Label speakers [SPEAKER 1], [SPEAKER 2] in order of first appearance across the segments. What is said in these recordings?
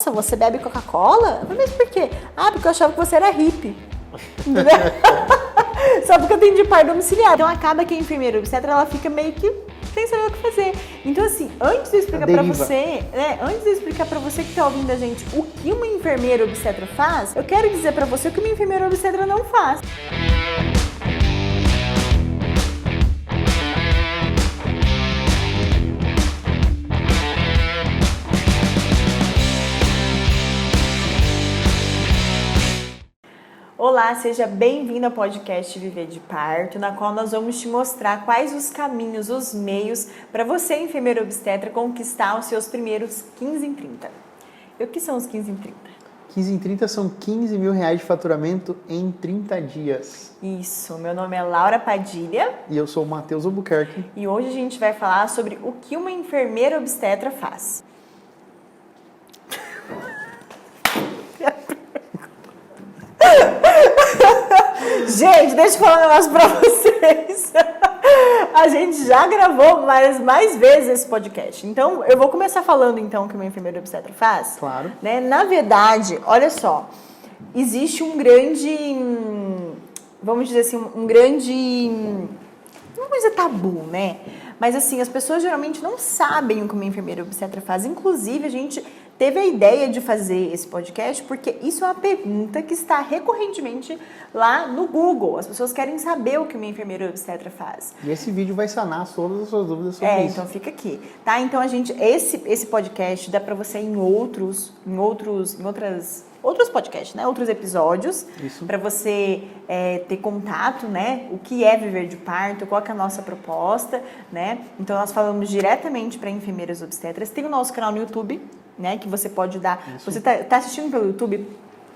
[SPEAKER 1] nossa, você bebe Coca-Cola? Eu falei, mas por quê? Ah, porque eu achava que você era hippie. Só porque eu tenho de parto domiciliar. Então acaba que a enfermeira obstetra, ela fica meio que sem saber o que fazer. Então assim, antes de eu explicar pra você, antes de eu explicar pra você que tá ouvindo a gente o que uma enfermeira obstetra faz, eu quero dizer pra você o que uma enfermeira obstetra não faz. Olá, seja bem-vindo ao podcast Viver de Parto, na qual nós vamos te mostrar quais os caminhos, os meios para você, enfermeira obstetra, conquistar os seus primeiros 15 em 30. E o que são os 15 em 30?
[SPEAKER 2] 15 em 30 são 15 mil reais de faturamento em 30 dias.
[SPEAKER 1] Isso, meu nome é Laura Padilha.
[SPEAKER 2] E eu sou o Matheus Albuquerque.
[SPEAKER 1] E hoje a gente vai falar sobre o que uma enfermeira obstetra faz. Gente, deixa eu falar um negócio pra vocês. A gente já gravou mais vezes esse podcast. Então, eu vou começar falando então o que uma enfermeira obstetra faz.
[SPEAKER 2] Claro.
[SPEAKER 1] Né? Na verdade, olha só, existe um grande, vamos dizer assim, não vou dizer tabu, né? Mas assim, as pessoas geralmente não sabem o que uma enfermeira obstetra faz. Inclusive, a gente teve a ideia de fazer esse podcast porque isso é uma pergunta que está recorrentemente lá no Google. As pessoas querem saber o que uma enfermeira obstetra faz.
[SPEAKER 2] E esse vídeo vai sanar todas as suas dúvidas sobre isso.
[SPEAKER 1] Então fica aqui, tá? Então esse podcast dá para você em outros podcasts, né? Outros episódios, para você ter contato, né? O que é viver de parto, qual que é a nossa proposta, né? Então nós falamos diretamente para enfermeiras obstetras. Tem o nosso canal no YouTube, né? Que você pode dar. Isso. Você tá assistindo pelo YouTube?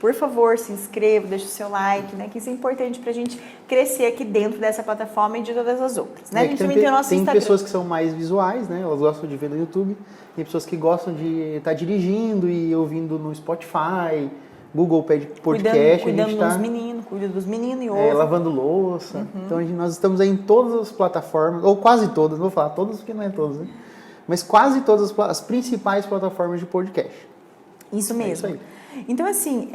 [SPEAKER 1] Por favor, se inscreva, deixa o seu like, né? Que isso é importante pra gente crescer aqui dentro dessa plataforma e de todas as outras, né? A gente também tem o nosso Instagram.
[SPEAKER 2] Tem pessoas que são mais visuais, né? Elas gostam de ver no YouTube. Tem pessoas que gostam de estar dirigindo e ouvindo no Spotify, Google Podcast.
[SPEAKER 1] Cuidando dos meninos, cuida dos meninos e ouve.
[SPEAKER 2] Lavando louça. Uhum. Então nós estamos aí em todas as plataformas, ou quase todas, não vou falar todas porque não é todas, né? Mas quase todas as principais plataformas de podcast.
[SPEAKER 1] Isso mesmo.
[SPEAKER 2] É isso aí.
[SPEAKER 1] Então, assim,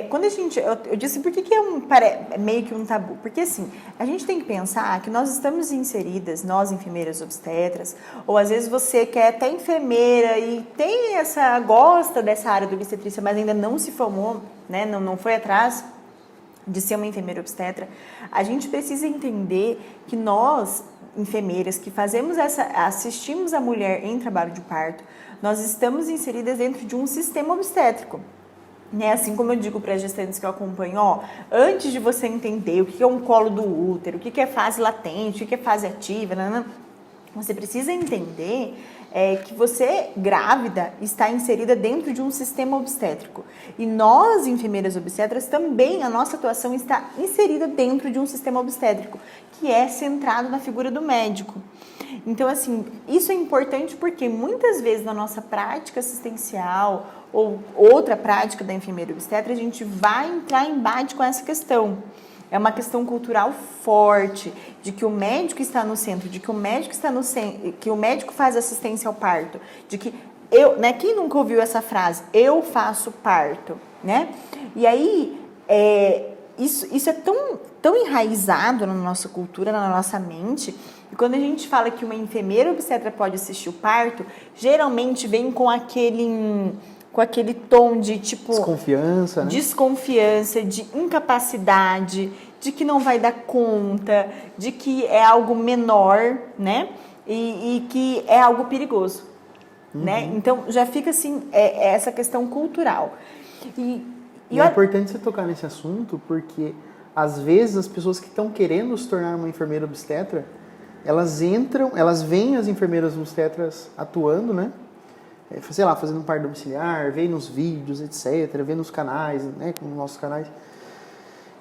[SPEAKER 1] quando a gente... Eu disse por que é meio que um tabu. Porque, assim, a gente tem que pensar que nós estamos inseridas, nós enfermeiras obstetras, ou às vezes você que é até enfermeira e gosta dessa área do obstetrícia, mas ainda não se formou, né? Não foi atrás de ser uma enfermeira obstetra. A gente precisa entender que nós, enfermeiras, que assistimos a mulher em trabalho de parto, nós estamos inseridas dentro de um sistema obstétrico. Né? Assim como eu digo para as gestantes que eu acompanho, antes de você entender o que é um colo do útero, o que é fase latente, o que é fase ativa, você precisa entender que você, grávida, está inserida dentro de um sistema obstétrico. E nós, enfermeiras obstetras, também, a nossa atuação está inserida dentro de um sistema obstétrico, que é centrado na figura do médico. Então, assim, isso é importante porque muitas vezes na nossa prática assistencial ou outra prática da enfermeira obstetra, a gente vai entrar em embate com essa questão. É uma questão cultural forte, de que o médico está no centro, de que o médico está no centro, que o médico faz assistência ao parto, de que né? Quem nunca ouviu essa frase? Eu faço parto, né? E aí, isso é tão enraizado na nossa cultura, na nossa mente, e quando a gente fala que uma enfermeira obstetra pode assistir o parto, geralmente vem com aquele tom de tipo...
[SPEAKER 2] Desconfiança, né?
[SPEAKER 1] Desconfiança, de incapacidade, de que não vai dar conta, de que é algo menor, né? E que é algo perigoso, né? Então, já fica assim, essa questão cultural. E
[SPEAKER 2] é importante você tocar nesse assunto, porque às vezes as pessoas que estão querendo se tornar uma enfermeira obstetra, elas veem as enfermeiras obstetras atuando, né? Sei lá, fazendo parto domiciliar, vê nos vídeos, etc., vê nos canais, né, nos nossos canais.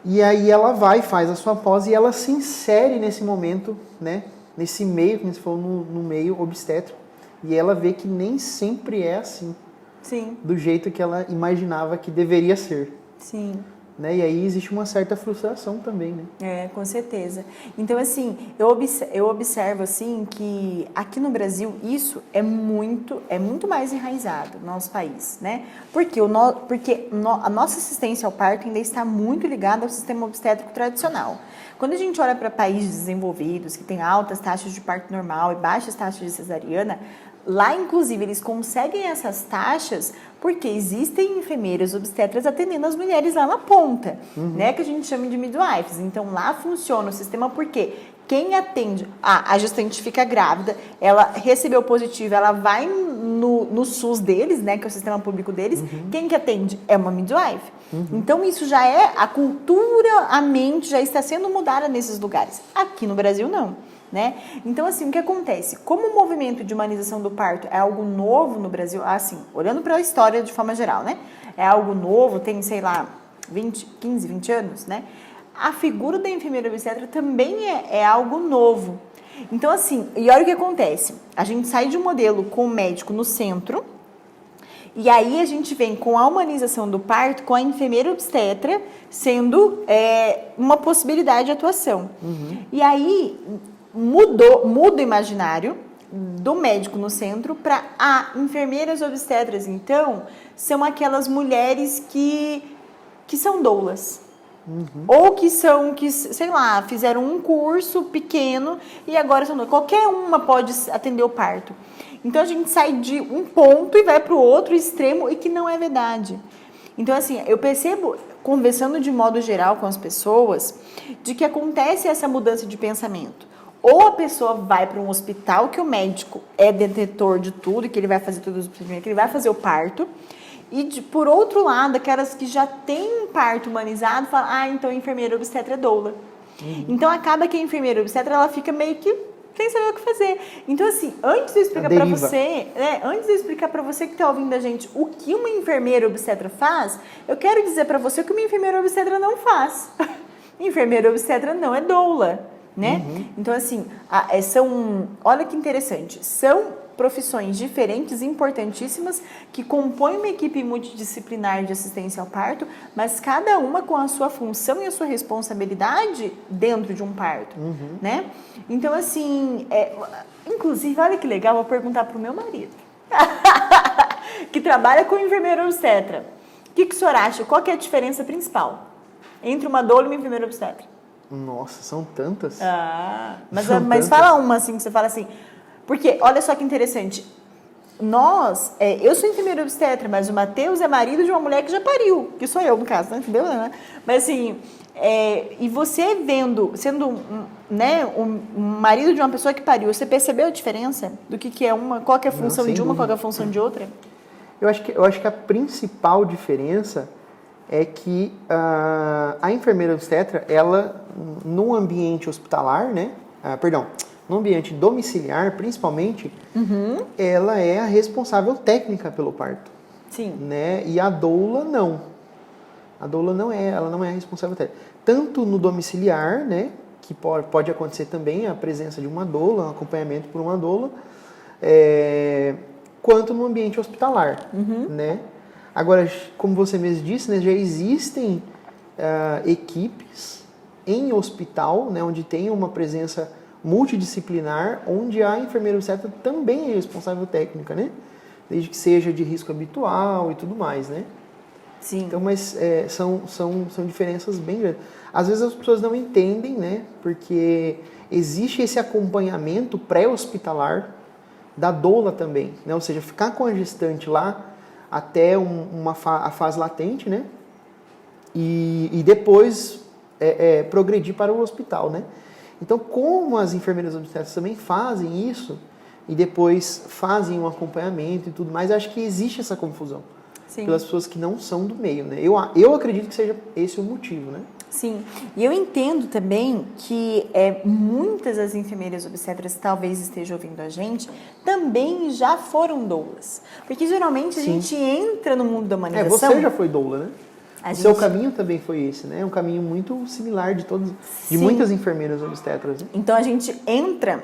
[SPEAKER 2] E aí ela vai, faz a sua pós e ela se insere nesse momento, né, nesse meio, como você falou, no meio obstétrico. E ela vê que nem sempre é assim.
[SPEAKER 1] Sim.
[SPEAKER 2] Do jeito que ela imaginava que deveria ser.
[SPEAKER 1] Sim.
[SPEAKER 2] né? E aí existe uma certa frustração também, né?
[SPEAKER 1] É, com certeza. Então, assim, eu observo, assim, que aqui no Brasil isso é muito mais enraizado no nosso país, né? Porque a nossa assistência ao parto ainda está muito ligada ao sistema obstétrico tradicional. Quando a gente olha para países desenvolvidos, que têm altas taxas de parto normal e baixas taxas de cesariana, lá, inclusive, eles conseguem essas taxas porque existem enfermeiras obstetras atendendo as mulheres lá na ponta, né? Que a gente chama de midwives. Então, lá funciona o sistema porque quem atende... a gestante fica grávida, ela recebeu positivo, ela vai no SUS deles, né? Que é o sistema público deles. Quem que atende? É uma midwife. Então, isso já é... A cultura, a mente já está sendo mudada nesses lugares. Aqui no Brasil, não. Né? Então, assim, o que acontece? Como o movimento de humanização do parto é algo novo no Brasil, assim, olhando para a história de forma geral, né? É algo novo, tem, sei lá, 15, 20 anos, né? A figura da enfermeira obstetra também é algo novo. Então, assim, e olha o que acontece. A gente sai de um modelo com o médico no centro, e aí a gente vem com a humanização do parto, com a enfermeira obstetra sendo uma possibilidade de atuação. E aí... muda o imaginário do médico no centro para enfermeiras obstetras, então, são aquelas mulheres que são doulas. Ou que sei lá, fizeram um curso pequeno e agora são doulas. Qualquer uma pode atender o parto. Então, a gente sai de um ponto e vai para o outro extremo e que não é verdade. Então, assim, eu percebo, conversando de modo geral com as pessoas, de que acontece essa mudança de pensamento. Ou a pessoa vai para um hospital que o médico é detetor de tudo, que ele vai fazer tudo, que ele vai fazer o parto. E, por outro lado, aquelas que já têm um parto humanizado, falam, então a enfermeira obstetra é doula. Então, acaba que a enfermeira obstetra, ela fica meio que sem saber o que fazer. Então, assim, antes de eu explicar para você que está ouvindo a gente o que uma enfermeira obstetra faz, eu quero dizer para você o que uma enfermeira obstetra não faz. Enfermeira obstetra não é doula. Né? Então, assim, olha que interessante, são profissões diferentes, importantíssimas, que compõem uma equipe multidisciplinar de assistência ao parto, mas cada uma com a sua função e a sua responsabilidade dentro de um parto, né? Então, assim, inclusive, olha que legal, vou perguntar para o meu marido, que trabalha com enfermeira obstetra. O que o senhor acha? Qual que é a diferença principal entre uma doula e uma enfermeira obstetra?
[SPEAKER 2] Nossa, são tantas.
[SPEAKER 1] Mas fala uma assim, que você fala assim. Porque, olha só que interessante. Eu sou enfermeira obstetra, mas o Matheus é marido de uma mulher que já pariu. Que sou eu, no caso, né? Entendeu? Mas assim, e você sendo um marido de uma pessoa que pariu, você percebeu a diferença do que é uma, qual que é a função de uma, qual que é a função de outra?
[SPEAKER 2] Eu acho que a principal diferença é que a enfermeira obstetra, ela, no ambiente hospitalar, né? No ambiente domiciliar, principalmente, ela é a responsável técnica pelo parto.
[SPEAKER 1] Sim.
[SPEAKER 2] Né? E a doula, não. A doula ela não é a responsável técnica. Tanto no domiciliar, né? Que pode acontecer também a presença de uma doula, um acompanhamento por uma doula, quanto no ambiente hospitalar, né? Agora, como você mesmo disse, né, já existem equipes em hospital, né, onde tem uma presença multidisciplinar, onde a enfermeira obstetra também é responsável técnica, né? Desde que seja de risco habitual e tudo mais, né?
[SPEAKER 1] Sim.
[SPEAKER 2] Então, mas são diferenças bem grandes. Às vezes as pessoas não entendem, né? Porque existe esse acompanhamento pré-hospitalar da doula também, né? Ou seja, ficar com a gestante lá até a fase latente, né? E depois progredir para o hospital, né? Então, como as enfermeiras obstetras também fazem isso e depois fazem um acompanhamento e tudo mais, acho que existe essa confusão. Sim. Pelas pessoas que não são do meio, né? Eu acredito que seja esse o motivo, né?
[SPEAKER 1] Sim, e eu entendo também que muitas das enfermeiras obstetras que talvez estejam ouvindo a gente também já foram doulas. Porque geralmente a gente entra no mundo da humanização...
[SPEAKER 2] Você já foi doula, né? O seu caminho também foi esse, né? É um caminho muito similar de muitas enfermeiras obstetras. Né?
[SPEAKER 1] Então a gente entra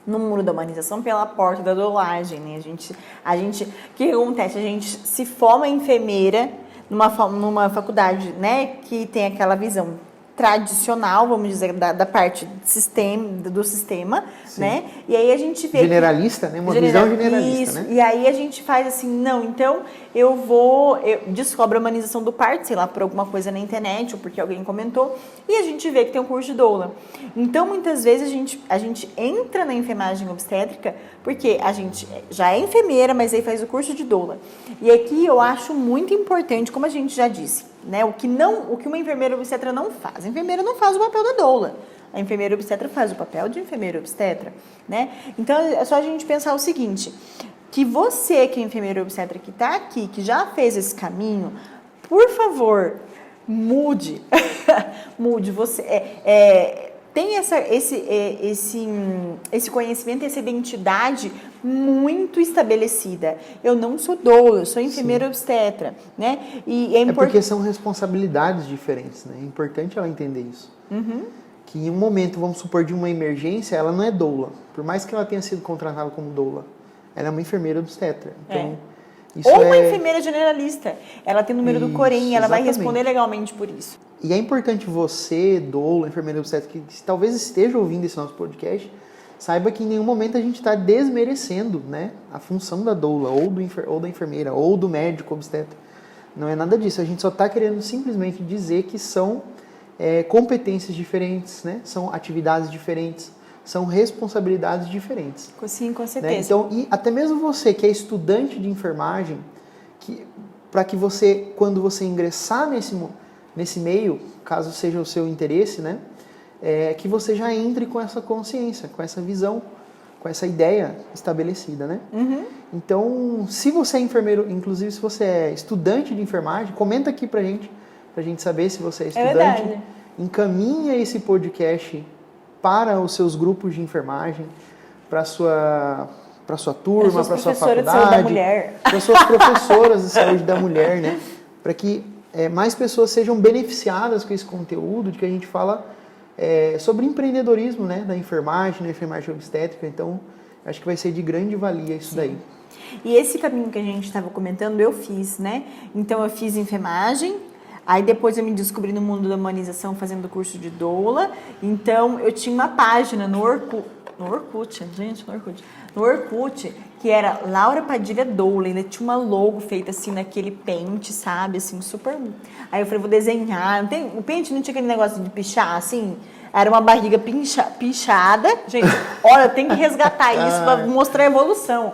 [SPEAKER 1] no mundo da humanização pela porta da doulagem, né? O que acontece? A gente se forma enfermeira numa faculdade, né, que tem aquela visão tradicional, vamos dizer, da parte do sistema,
[SPEAKER 2] Sim.
[SPEAKER 1] né? E aí a gente vê
[SPEAKER 2] generalista, né? Uma visão generalista,
[SPEAKER 1] isso,
[SPEAKER 2] né?
[SPEAKER 1] E aí a gente faz assim, não, então eu descobro a humanização do parto, sei lá, por alguma coisa na internet ou porque alguém comentou, e a gente vê que tem um curso de doula. Então, muitas vezes a gente entra na enfermagem obstétrica porque a gente já é enfermeira, mas aí faz o curso de doula. E aqui eu acho muito importante, como a gente já disse, né, o que uma enfermeira obstetra não faz. A enfermeira não faz o papel da doula. A enfermeira obstetra faz o papel de enfermeira obstetra, né? Então, é só a gente pensar o seguinte, que você, que é enfermeira obstetra que está aqui, que já fez esse caminho, por favor, mude. Mude. Você tem esse conhecimento, essa identidade muito estabelecida. Eu não sou doula, eu sou enfermeira obstetra, né?
[SPEAKER 2] E porque são responsabilidades diferentes, né? É importante ela entender isso.
[SPEAKER 1] Uhum.
[SPEAKER 2] Que em um momento, vamos supor, de uma emergência, ela não é doula. Por mais que ela tenha sido contratada como doula, ela é uma enfermeira obstetra. Então,
[SPEAKER 1] ou uma enfermeira generalista. Ela tem o número do Corém, ela vai responder legalmente por isso.
[SPEAKER 2] E é importante você, doula, enfermeira obstetra, que talvez esteja ouvindo esse nosso podcast, saiba que em nenhum momento a gente está desmerecendo, né, a função da doula, ou da enfermeira, ou do médico obstetra. Não é nada disso. A gente só está querendo simplesmente dizer que são competências diferentes, né? São atividades diferentes, são responsabilidades diferentes.
[SPEAKER 1] Sim, com certeza.
[SPEAKER 2] Né? Então, e até mesmo você que é estudante de enfermagem, para que você, quando você ingressar nesse meio, caso seja o seu interesse, né? Que você já entre com essa consciência, com essa visão, com essa ideia estabelecida, né?
[SPEAKER 1] Uhum.
[SPEAKER 2] Então, se você é enfermeiro, inclusive se você é estudante de enfermagem, comenta aqui pra gente saber se você é estudante.
[SPEAKER 1] Verdade.
[SPEAKER 2] Encaminha esse podcast para os seus grupos de enfermagem, para sua turma, para sua faculdade, para suas professoras de saúde da mulher, né? Para que mais pessoas sejam beneficiadas com esse conteúdo de que a gente fala sobre empreendedorismo, né? Da enfermagem obstétrica. Então, acho que vai ser de grande valia isso. Sim. Daí.
[SPEAKER 1] E esse caminho que a gente estava comentando, eu fiz, né? Então, eu fiz enfermagem. Aí depois eu me descobri no mundo da humanização fazendo curso de doula. Então eu tinha uma página no Orkut, que era Laura Padilha Doula. Ainda tinha uma logo feita assim naquele pente, sabe? Assim, super. Aí eu falei, vou desenhar. O pente não tinha aquele negócio de pichar, assim. Era uma barriga pichada. Gente, olha, tem que resgatar isso para mostrar a evolução.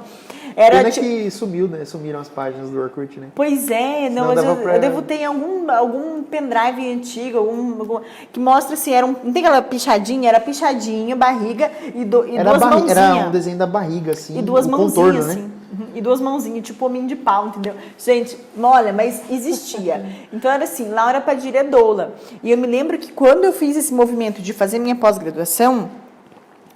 [SPEAKER 2] Pena que sumiu, né? Sumiram as páginas do Orkut, né?
[SPEAKER 1] Pois é, não, mas eu devo ter algum pendrive antigo, algum que mostra assim, não tem aquela pichadinha, era pichadinha, barriga e duas mãozinhas.
[SPEAKER 2] Era um desenho da barriga, assim,
[SPEAKER 1] e duas mãozinhas,
[SPEAKER 2] contorno,
[SPEAKER 1] assim.
[SPEAKER 2] Né?
[SPEAKER 1] E duas mãozinhas, tipo homem de pau, entendeu? Gente, olha, mas existia. Então era assim, Laura Padilha Doula. E eu me lembro que quando eu fiz esse movimento de fazer minha pós-graduação,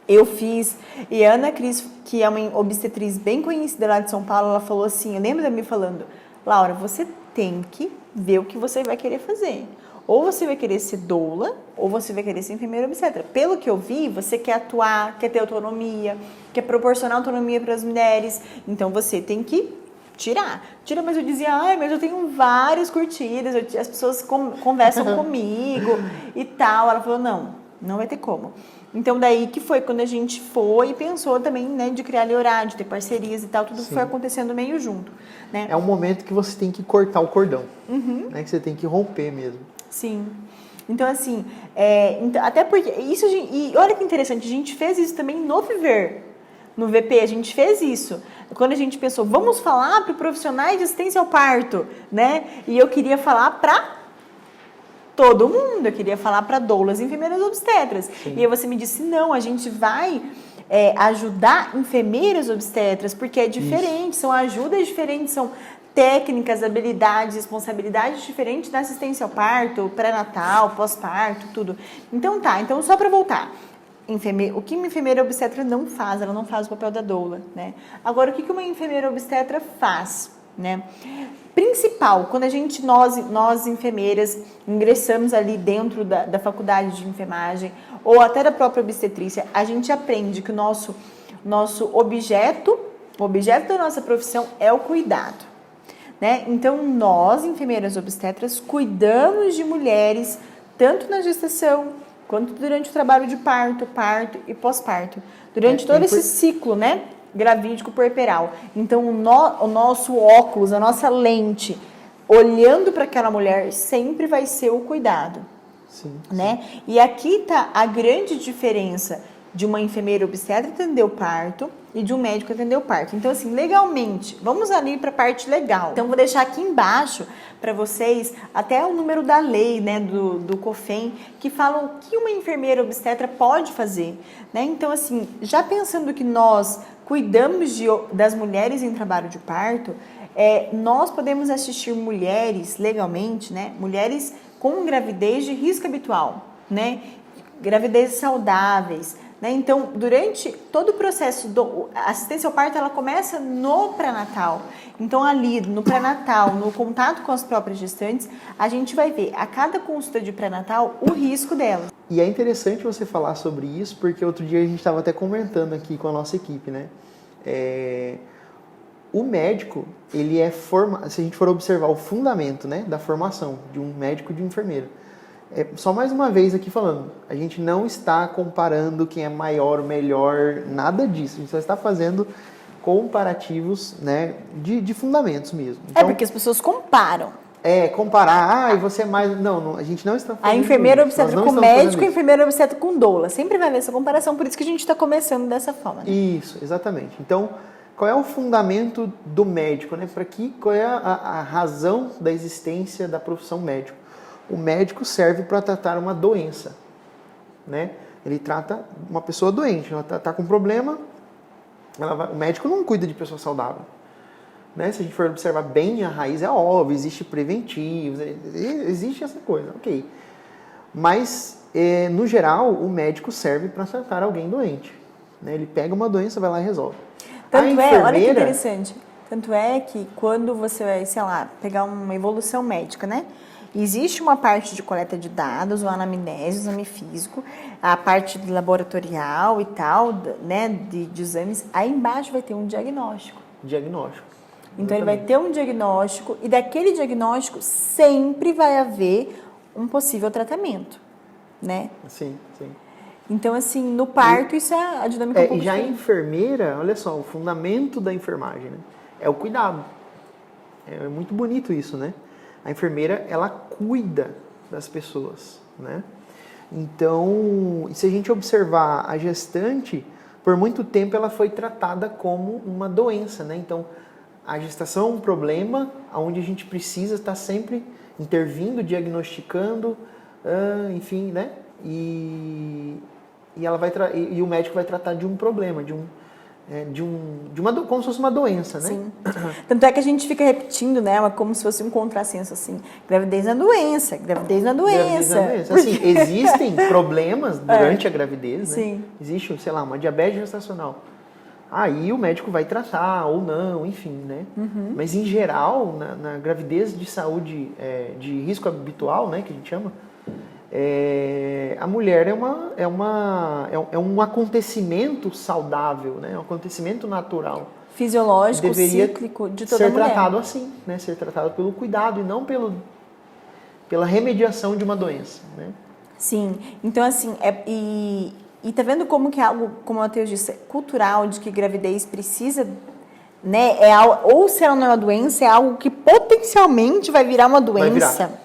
[SPEAKER 1] eu fiz, e a Ana Cris, que é uma obstetriz bem conhecida lá de São Paulo, ela falou assim, eu lembro de me falando, Laura, você tem que ver o que você vai querer fazer. Ou você vai querer ser doula, ou você vai querer ser enfermeira obstetra. Pelo que eu vi, você quer atuar, quer ter autonomia, quer proporcionar autonomia para as mulheres. Então, você tem que tirar, mas eu dizia, mas eu tenho várias curtidas, as pessoas conversam comigo e tal. Ela falou, não vai ter como. Então, daí que foi quando a gente foi e pensou também, né, de criar Leorá, de ter parcerias e tal, tudo foi acontecendo meio junto, né?
[SPEAKER 2] É um momento que você tem que cortar o cordão, né, que você tem que romper mesmo.
[SPEAKER 1] Sim. Então, assim, até porque, isso, e olha que interessante, a gente fez isso também no Viver, no VP, a gente fez isso. Quando a gente pensou, vamos falar para profissionais de assistência ao parto, né? E eu queria falar para todo mundo, eu queria falar para doulas e enfermeiras obstetras. Sim. E aí você me disse, não, a gente vai ajudar enfermeiras obstetras, porque é diferente, são ajudas diferentes, são técnicas, habilidades, responsabilidades diferentes da assistência ao parto, pré-natal, pós-parto, tudo. Então então só para voltar, o que uma enfermeira obstetra não faz, ela não faz o papel da doula, né? Agora, o que uma enfermeira obstetra faz, né? Principal, quando nós enfermeiras ingressamos ali dentro da faculdade de enfermagem ou até da própria obstetrícia, a gente aprende que o nosso objeto, o objeto da nossa profissão é o cuidado. né? Então, nós, enfermeiras obstetras, cuidamos de mulheres tanto na gestação quanto durante o trabalho de parto, parto e pós-parto. Durante todo esse ciclo, né? Gravídico puerperal. Então, o nosso óculos, a nossa lente, olhando para aquela mulher, sempre vai ser o cuidado.
[SPEAKER 2] Sim,
[SPEAKER 1] né? E aqui está a grande diferença de uma enfermeira obstetra atender o parto e de um médico atender o parto. Então, assim, legalmente, vamos ali para a parte legal. Então, vou deixar aqui embaixo para vocês até o número da lei, né, do COFEM, que fala o que uma enfermeira obstetra pode fazer, né? Então, assim, já pensando que nós cuidamos das mulheres em trabalho de parto, nós podemos assistir mulheres legalmente, né? Mulheres com gravidez de risco habitual, né? Gravidezes saudáveis, né? Então, durante todo o processo a assistência ao parto, ela começa no pré-natal. Então, ali no pré-natal, no contato com as próprias gestantes, a gente vai ver a cada consulta de pré-natal o risco dela.
[SPEAKER 2] E é interessante você falar sobre isso, porque outro dia a gente estava até comentando aqui com a nossa equipe, né? O médico, ele é formado, se a gente for observar o fundamento, né, da formação de um médico e de um enfermeiro, só mais uma vez aqui falando, a gente não está comparando quem é maior ou melhor, nada disso, a gente só está fazendo comparativos, né, de fundamentos mesmo. Então,
[SPEAKER 1] porque as pessoas comparam.
[SPEAKER 2] Comparar, e você é mais... Não, a gente não está fazendo
[SPEAKER 1] a enfermeira
[SPEAKER 2] isso.
[SPEAKER 1] obstetra com médico e a enfermeira obstetra com doula. Sempre vai haver essa comparação, por isso que a gente está começando dessa forma. Né?
[SPEAKER 2] Isso, exatamente. Então, qual é o fundamento do médico, né? Qual é a razão da existência da profissão médico? O médico serve para tratar uma doença, né? Ele trata uma pessoa doente, ela está com um problema, o médico não cuida de pessoa saudável. Né? Se a gente for observar bem, a raiz é óbvio, existe preventivos, existe essa coisa, ok. Mas, no geral, o médico serve para tratar alguém doente. Né? Ele pega uma doença, vai lá e resolve.
[SPEAKER 1] Olha que interessante, tanto é que quando você vai, sei lá, pegar uma evolução médica, né? Existe uma parte de coleta de dados, o anamnese, o exame físico, a parte laboratorial e tal, né, de exames. Aí embaixo vai ter um diagnóstico. Então, ele vai ter um diagnóstico e daquele diagnóstico sempre vai haver um possível tratamento, né?
[SPEAKER 2] Sim.
[SPEAKER 1] Então, assim, no parto, isso é a dinâmica um pouco
[SPEAKER 2] E já
[SPEAKER 1] diferente.
[SPEAKER 2] a enfermeira, olha só, o fundamento da enfermagem, né? É o cuidado. É muito bonito isso, né? A enfermeira, ela cuida das pessoas, né? Então, se a gente observar a gestante, por muito tempo ela foi tratada como uma doença, né? Então, a gestação é um problema onde a gente precisa estar sempre intervindo, diagnosticando, enfim, né? E o médico vai tratar de um problema, como se fosse uma doença, né?
[SPEAKER 1] Sim. Tanto é que a gente fica repetindo, né? Como se fosse um contrassenso, assim. Gravidez na doença, gravidez na doença.
[SPEAKER 2] Assim, existem problemas durante a gravidez, né?
[SPEAKER 1] Sim.
[SPEAKER 2] Existe, sei lá, uma diabetes gestacional. Aí o médico vai tratar ou não, enfim, né?
[SPEAKER 1] Uhum.
[SPEAKER 2] Mas em geral, na gravidez de saúde de risco habitual, né, que a gente chama, a mulher é um acontecimento saudável, né? Um acontecimento natural.
[SPEAKER 1] Fisiológico,
[SPEAKER 2] deveria
[SPEAKER 1] cíclico de toda mulher.
[SPEAKER 2] Ser tratado assim, né? Ser tratado pelo cuidado e não pela remediação de uma doença, né?
[SPEAKER 1] Sim, então assim, e tá vendo como que é algo, como a Matheus disse, cultural, de que gravidez precisa, né? Ou se ela não é uma doença, é algo que potencialmente vai virar uma doença.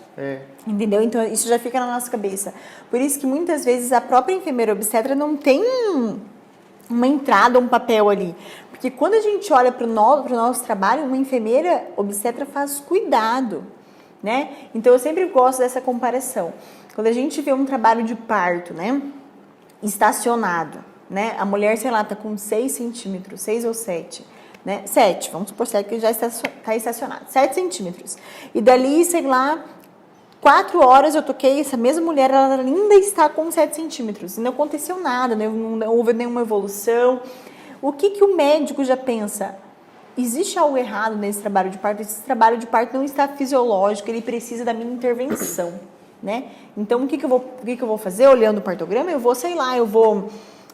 [SPEAKER 1] Entendeu? Então, isso já fica na nossa cabeça. Por isso que muitas vezes a própria enfermeira obstetra não tem uma entrada, um papel ali. Porque quando a gente olha para o nosso trabalho, uma enfermeira obstetra faz cuidado, né? Então, eu sempre gosto dessa comparação. Quando a gente vê um trabalho de parto, né? Estacionado, né? A mulher, sei lá, tá com 6 centímetros, 6 ou 7, né? 7, vamos supor que já está estacionado, 7 centímetros. E dali, sei lá, 4 horas eu toquei, essa mesma mulher, ela ainda está com 7 centímetros. E não aconteceu nada, não houve nenhuma evolução. O que o médico já pensa? Existe algo errado nesse trabalho de parto? Esse trabalho de parto não está fisiológico, ele precisa da minha intervenção, né? Então, o que eu vou fazer? Olhando o partograma, eu vou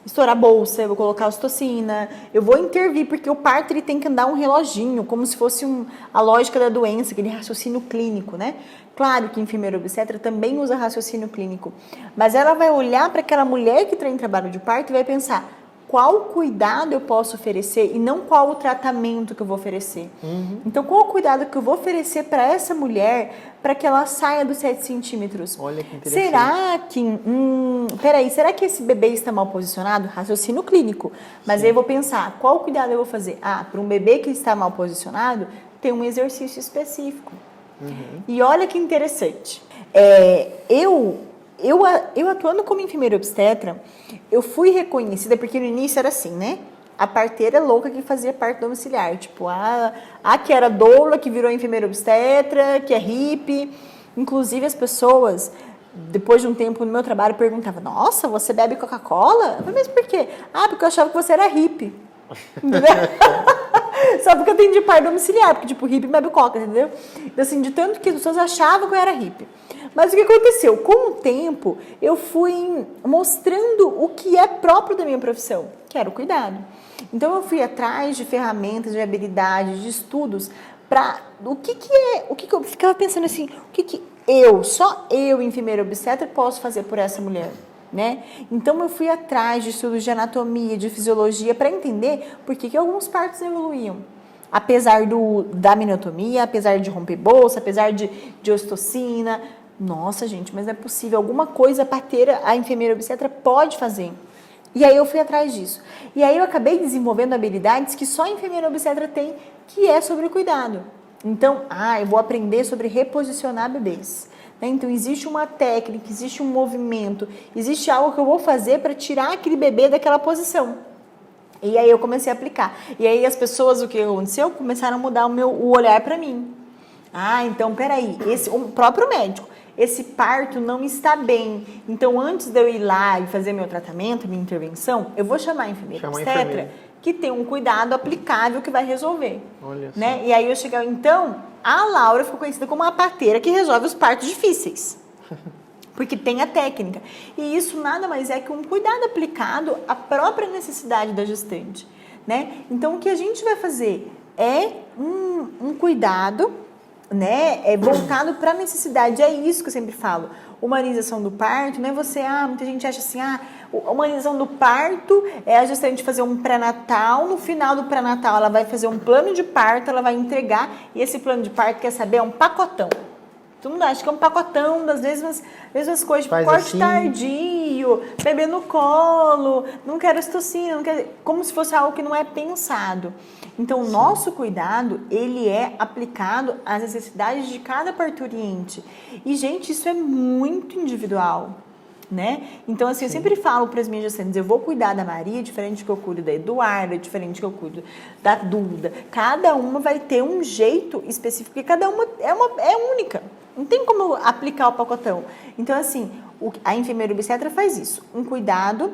[SPEAKER 1] estourar a bolsa, eu vou colocar ocitocina, eu vou intervir, porque o parto ele tem que andar um reloginho, como se fosse a lógica da doença, aquele raciocínio clínico, né? Claro que a enfermeira obstetra também usa raciocínio clínico, mas ela vai olhar para aquela mulher que está em trabalho de parto e vai pensar qual cuidado eu posso oferecer e não qual o tratamento que eu vou oferecer. Então, qual o cuidado que eu vou oferecer para essa mulher para que ela saia dos 7 centímetros?
[SPEAKER 2] Olha que interessante.
[SPEAKER 1] Será que esse bebê está mal posicionado? Raciocínio clínico. Mas aí eu vou pensar, qual cuidado eu vou fazer? Para um bebê que está mal posicionado, tem um exercício específico. E olha que interessante. Eu atuando como enfermeira obstetra, eu fui reconhecida, porque no início era assim, né? A parteira louca que fazia parto domiciliar. Tipo, a que era doula, que virou enfermeira obstetra, que é hippie. Inclusive, as pessoas, depois de um tempo no meu trabalho, perguntavam, nossa, você bebe Coca-Cola? Eu falei, mas por quê? Porque eu achava que você era hippie. Só porque eu atendi parto domiciliar, porque tipo, hippie bebe coca, entendeu? Então, assim, de tanto que as pessoas achavam que eu era hippie. Mas o que aconteceu? Com o tempo, eu fui mostrando o que é próprio da minha profissão, que era o cuidado. Então, eu fui atrás de ferramentas, de habilidades, de estudos, para o que eu ficava pensando assim, o que só eu, enfermeira obstetra, posso fazer por essa mulher? Né? Então, eu fui atrás de estudos de anatomia, de fisiologia, para entender por que alguns partos evoluíam. Apesar da miotomia, apesar de romper bolsa, apesar de ocitocina. Nossa, gente, mas não é possível. Alguma coisa a parteira, a enfermeira obstetra pode fazer. E aí eu fui atrás disso. E aí eu acabei desenvolvendo habilidades que só a enfermeira obstetra tem, que é sobre o cuidado. Então, eu vou aprender sobre reposicionar bebês. Então, existe uma técnica, existe um movimento, existe algo que eu vou fazer para tirar aquele bebê daquela posição. E aí eu comecei a aplicar. E aí as pessoas, o que aconteceu? Começaram a mudar o olhar para mim. Então, peraí, o próprio médico, esse parto não está bem. Então, antes de eu ir lá e fazer meu tratamento, minha intervenção, eu vou chamar a enfermeira obstetra, que tem um cuidado aplicável que vai resolver.
[SPEAKER 2] Olha só.
[SPEAKER 1] Né? E aí eu cheguei, então, a Laura ficou conhecida como a parteira que resolve os partos difíceis. Porque tem a técnica. E isso nada mais é que um cuidado aplicado à própria necessidade da gestante. Né? Então, o que a gente vai fazer é um cuidado, né, voltado para a necessidade. É isso que eu sempre falo. Humanização do parto, não é você, muita gente acha assim, a humanização do parto é a gestante fazer um pré-natal, no final do pré-natal ela vai fazer um plano de parto, ela vai entregar, e esse plano de parto, quer saber, é um pacotão. Todo mundo acha que é um pacotão das mesmas coisas, tipo corte assim, tardio, bebê no colo, não quero ocitocina, como se fosse algo que não é pensado. Então, o nosso cuidado, ele é aplicado às necessidades de cada parturiente. E, gente, isso é muito individual, né? Então, assim, eu sempre falo para as minhas gestantes, eu vou cuidar da Maria, diferente que eu cuido da Eduarda, diferente que eu cuido da Duda. Cada uma vai ter um jeito específico, porque cada uma é única. Não tem como aplicar o pacotão. Então, assim, a enfermeira obstetra faz isso. Um cuidado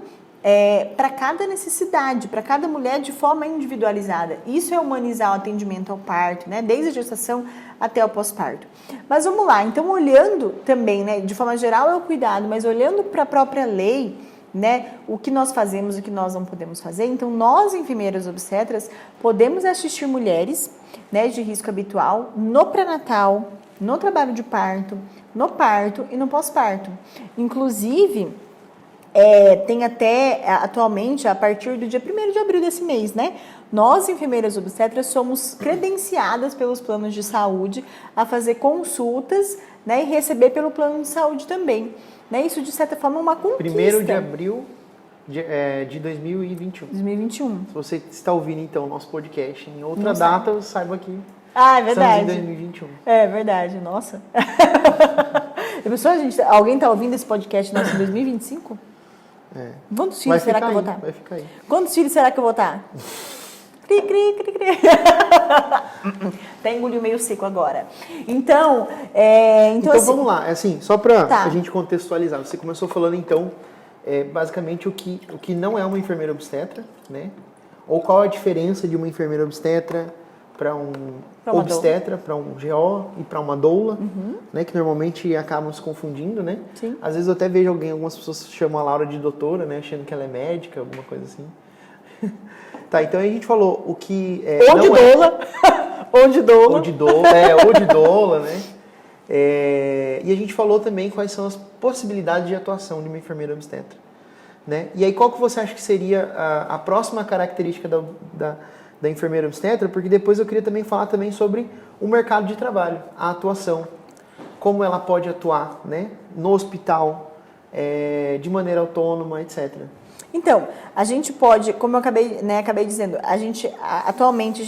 [SPEAKER 1] para cada necessidade, para cada mulher de forma individualizada. Isso é humanizar o atendimento ao parto, né? Desde a gestação até o pós-parto. Mas vamos lá, então olhando também, né, de forma geral é o cuidado, mas olhando para a própria lei, né, o que nós fazemos e o que nós não podemos fazer, então nós, enfermeiras obstetras, podemos assistir mulheres, né, de risco habitual no pré-natal, no trabalho de parto, no parto e no pós-parto. Inclusive, tem até, atualmente, a partir do dia 1º de abril desse mês, né? Nós, enfermeiras obstetras, somos credenciadas pelos planos de saúde a fazer consultas, né? E receber pelo plano de saúde também. Né? Isso, de certa forma, é uma conquista.
[SPEAKER 2] 1º de abril de 2021.
[SPEAKER 1] 2021.
[SPEAKER 2] Se você está ouvindo, então, o nosso podcast em outra data, saiba que
[SPEAKER 1] é verdade.
[SPEAKER 2] estamos em 2021.
[SPEAKER 1] É verdade, nossa. Pessoal, alguém está ouvindo esse podcast nosso em 2025? Quantos filhos será que eu vou estar?
[SPEAKER 2] Vai ficar aí.
[SPEAKER 1] Quantos filhos será que eu vou estar? Cri, cri, cri, cri. Até engoliu meio seco agora. Então assim,
[SPEAKER 2] vamos lá, assim, só para a gente contextualizar. Você começou falando, então, basicamente o que não é uma enfermeira obstetra, né? Ou qual a diferença de uma enfermeira obstetra para um
[SPEAKER 1] Pra uma
[SPEAKER 2] obstetra, para um GO e para uma doula, né? Que normalmente acabam se confundindo, né?
[SPEAKER 1] Sim.
[SPEAKER 2] Às vezes eu até vejo algumas pessoas chamam a Laura de doutora, né? Achando que ela é médica, alguma coisa assim. Tá, então a gente falou o que...
[SPEAKER 1] Ou de doula. Ou de doula.
[SPEAKER 2] Ou de doula, né? E a gente falou também quais são as possibilidades de atuação de uma enfermeira obstetra, né? E aí qual que você acha que seria a próxima característica da enfermeira obstetra? Porque depois eu queria também falar também sobre o mercado de trabalho, a atuação, como ela pode atuar, né? No hospital, de maneira autônoma, etc.
[SPEAKER 1] Então, a gente pode, como eu acabei dizendo, atualmente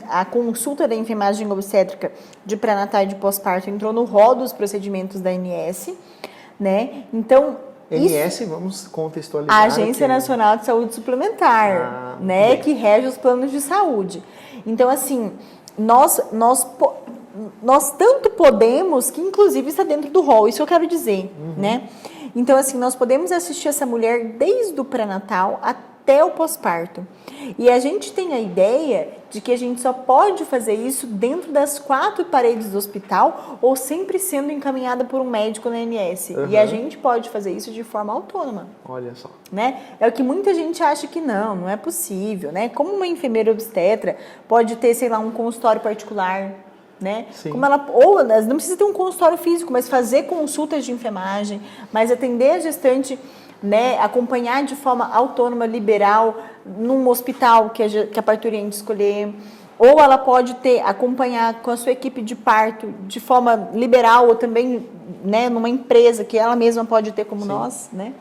[SPEAKER 1] a consulta da enfermagem obstétrica de pré-natal e de pós-parto entrou no rol dos procedimentos da ANS, né? Então,
[SPEAKER 2] ANS, vamos contextualizar.
[SPEAKER 1] A Agência Nacional de Saúde Suplementar, né, que rege os planos de saúde. Então, assim, nós tanto podemos que, inclusive, está dentro do rol, isso eu quero dizer, né? Então, assim, nós podemos assistir essa mulher desde o pré-natal até o pós-parto. E a gente tem a ideia de que a gente só pode fazer isso dentro das 4 paredes do hospital ou sempre sendo encaminhada por um médico na ANS. E a gente pode fazer isso de forma autônoma.
[SPEAKER 2] Olha só.
[SPEAKER 1] Né? É o que muita gente acha que não é possível, né? Como uma enfermeira obstetra pode ter, sei lá, um consultório particular, né? Como ou não precisa ter um consultório físico, mas fazer consultas de enfermagem, mas atender a gestante, né, acompanhar de forma autônoma, liberal, num hospital que a parturiente escolher, ou ela pode acompanhar com a sua equipe de parto de forma liberal, ou também, né, numa empresa que ela mesma pode ter como nós, né?